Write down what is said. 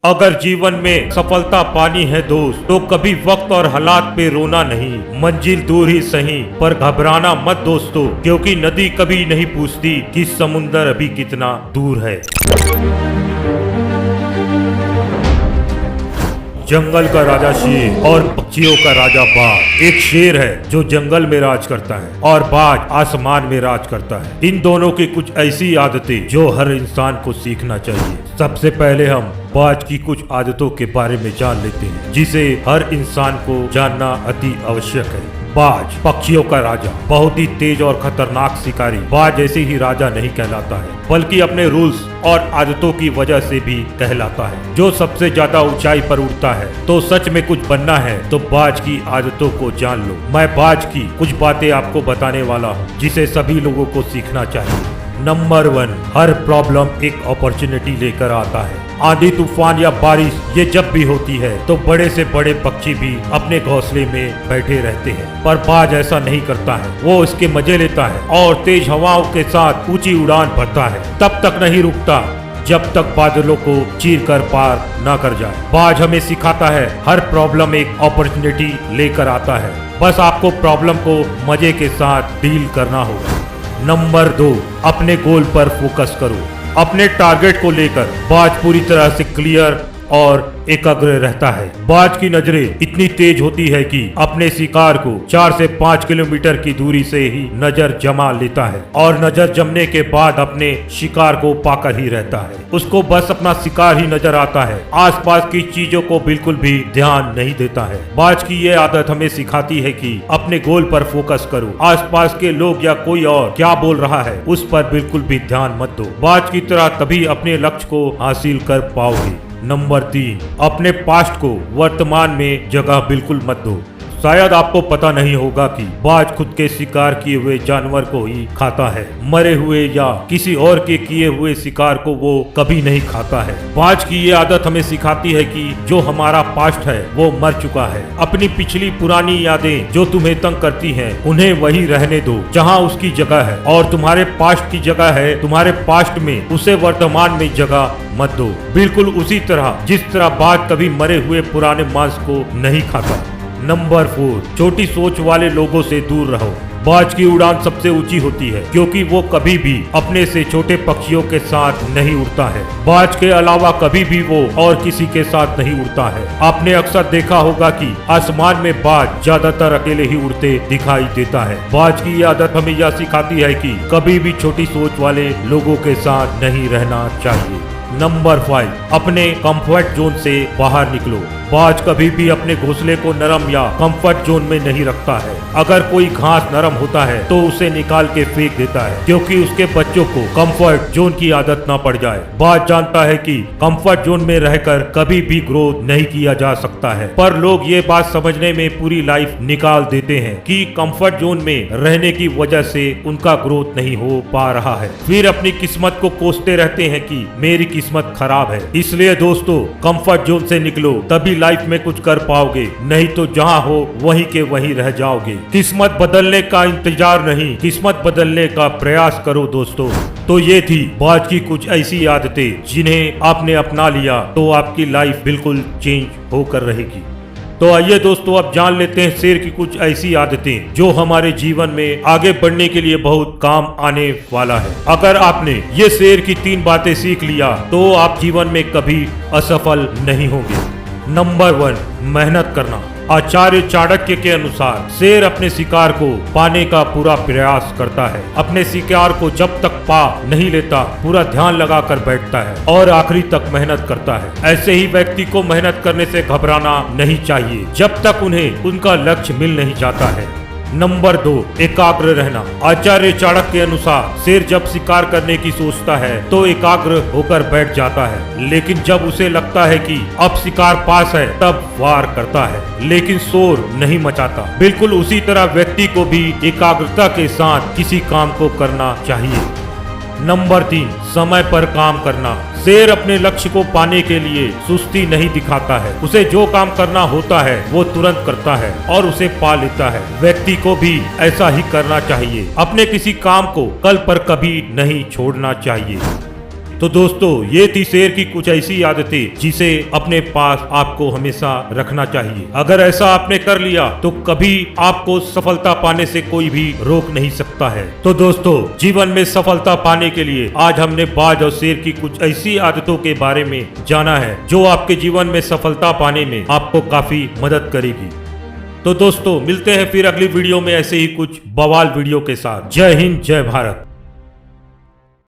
अगर जीवन में सफलता पानी है दोस्त, तो कभी वक्त और हालात पे रोना नहीं। मंजिल दूर ही सही पर घबराना मत दोस्तों, क्योंकि नदी कभी नहीं पूछती कि समुंदर अभी कितना दूर है। जंगल का राजा शेर और पक्षियों का राजा बाज। एक शेर है जो जंगल में राज करता है और बाज आसमान में राज करता है। इन दोनों की कुछ ऐसी आदतें जो हर इंसान को सीखना चाहिए। सबसे पहले हम बाज की कुछ आदतों के बारे में जान लेते हैं, जिसे हर इंसान को जानना अति आवश्यक है। बाज पक्षियों का राजा, बहुत ही तेज और खतरनाक शिकारी। बाज ऐसे ही राजा नहीं कहलाता है, बल्कि अपने रूल्स और आदतों की वजह से भी कहलाता है। जो सबसे ज्यादा ऊंचाई पर उड़ता है, तो सच में कुछ बनना है तो बाज की आदतों को जान लो। मैं बाज की कुछ बातें आपको बताने वाला हूँ, जिसे सभी लोगों को सीखना चाहिए। नंबर 1, हर प्रॉब्लम एक अपॉर्चुनिटी लेकर आता है। आंधी तूफान या बारिश ये जब भी होती है, तो बड़े से बड़े पक्षी भी अपने घोंसले में बैठे रहते हैं, पर बाज ऐसा नहीं करता है। वो इसके मजे लेता है और तेज हवाओं के साथ ऊंची उड़ान भरता है। तब तक नहीं रुकता जब तक बादलों को चीर कर पार न कर जाए। बाज हमें सिखाता है हर प्रॉब्लम एक अपॉर्चुनिटी लेकर आता है, बस आपको प्रॉब्लम को मजे के साथ डील करना होगा। नंबर 2, अपने गोल पर फोकस करो। अपने टारगेट को लेकर बाज पूरी तरह से क्लियर और एकाग्र रहता है। बाज की नजरें इतनी तेज होती है कि अपने शिकार को 4 से 5 किलोमीटर की दूरी से ही नजर जमा लेता है और नजर जमने के बाद अपने शिकार को पाकर ही रहता है। उसको बस अपना शिकार ही नजर आता है, आसपास की चीजों को बिल्कुल भी ध्यान नहीं देता है। बाज की ये आदत हमें सिखाती है कि अपने गोल पर फोकस करो। आसपास के लोग या कोई और क्या बोल रहा है, उस पर बिल्कुल भी ध्यान मत दो। बाज की तरह तभी अपने लक्ष्य को हासिल कर पाओगे। नंबर 3, अपने पास्ट को वर्तमान में जगह बिल्कुल मत दो। शायद आपको पता नहीं होगा कि बाज खुद के शिकार किए हुए जानवर को ही खाता है। मरे हुए या किसी और के किए हुए शिकार को वो कभी नहीं खाता है। बाज की ये आदत हमें सिखाती है कि जो हमारा पास्ट है वो मर चुका है। अपनी पिछली पुरानी यादें जो तुम्हें तंग करती हैं, उन्हें वही रहने दो जहां उसकी जगह है, और तुम्हारे पास्ट की जगह है तुम्हारे पास्ट में, उसे वर्तमान में जगह मत दो। बिल्कुल उसी तरह जिस तरह बाज कभी मरे हुए पुराने मांस को नहीं खाता। नंबर 4, छोटी सोच वाले लोगों से दूर रहो। बाज की उड़ान सबसे ऊंची होती है, क्योंकि वो कभी भी अपने से छोटे पक्षियों के साथ नहीं उड़ता है। बाज के अलावा कभी भी वो और किसी के साथ नहीं उड़ता है। आपने अक्सर देखा होगा कि आसमान में बाज ज्यादातर अकेले ही उड़ते दिखाई देता है। बाज की ये आदत हमें यह सिखाती है कि कभी भी छोटी सोच वाले लोगों के साथ नहीं रहना चाहिए। नंबर 5, अपने कंफर्ट जोन से बाहर निकलो। बाज कभी भी अपने घोंसले को नरम या कंफर्ट जोन में नहीं रखता है। अगर कोई घास नरम होता है तो उसे निकाल के फेंक देता है, क्योंकि उसके बच्चों को कंफर्ट जोन की आदत न पड़ जाए। बाज जानता है कि कंफर्ट जोन में रहकर कभी भी ग्रोथ नहीं किया जा सकता है, पर लोग ये बात समझने में पूरी लाइफ निकाल देते हैं कि कंफर्ट जोन में रहने की वजह से उनका ग्रोथ नहीं हो पा रहा है। फिर अपनी किस्मत को कोसते रहते हैं कि मेरी किस्मत खराब है। इसलिए दोस्तों, कंफर्ट जोन से निकलो, तभी लाइफ में कुछ कर पाओगे, नहीं तो जहां हो वहीं के वहीं रह जाओगे। किस्मत बदलने का इंतजार नहीं, किस्मत बदलने का प्रयास करो दोस्तों। तो ये थी बाज की कुछ ऐसी आदतें जिन्हें आपने अपना लिया तो आपकी लाइफ बिल्कुल चेंज होकर रहेगी। तो आइए दोस्तों, अब जान लेते हैं शेर की कुछ ऐसी आदतें जो हमारे जीवन में आगे बढ़ने के लिए बहुत काम आने वाला है। अगर आपने ये शेर की 3 बातें सीख लिया तो आप जीवन में कभी असफल नहीं होंगे। नंबर 1, मेहनत करना। आचार्य चाणक्य के अनुसार शेर अपने शिकार को पाने का पूरा प्रयास करता है। अपने शिकार को जब तक पा नहीं लेता पूरा ध्यान लगाकर बैठता है और आखिरी तक मेहनत करता है। ऐसे ही व्यक्ति को मेहनत करने से घबराना नहीं चाहिए जब तक उन्हें उनका लक्ष्य मिल नहीं जाता है। नंबर 2, एकाग्र रहना। आचार्य चाणक्य के अनुसार शेर जब शिकार करने की सोचता है तो एकाग्र होकर बैठ जाता है, लेकिन जब उसे लगता है कि अब शिकार पास है तब वार करता है, लेकिन शोर नहीं मचाता। बिल्कुल उसी तरह व्यक्ति को भी एकाग्रता के साथ किसी काम को करना चाहिए। नंबर 3, समय पर काम करना। शेर अपने लक्ष्य को पाने के लिए सुस्ती नहीं दिखाता है। उसे जो काम करना होता है वो तुरंत करता है और उसे पा लेता है। व्यक्ति को भी ऐसा ही करना चाहिए। अपने किसी काम को कल पर कभी नहीं छोड़ना चाहिए। तो दोस्तों ये थी शेर की कुछ ऐसी आदतें जिसे अपने पास आपको हमेशा रखना चाहिए। अगर ऐसा आपने कर लिया तो कभी आपको सफलता पाने से कोई भी रोक नहीं सकता है। तो दोस्तों जीवन में सफलता पाने के लिए आज हमने बाज और शेर की कुछ ऐसी आदतों के बारे में जाना है जो आपके जीवन में सफलता पाने में आपको काफी मदद करेगी। तो दोस्तों मिलते हैं फिर अगली वीडियो में ऐसे ही कुछ बवाल वीडियो के साथ। जय हिंद, जय भारत।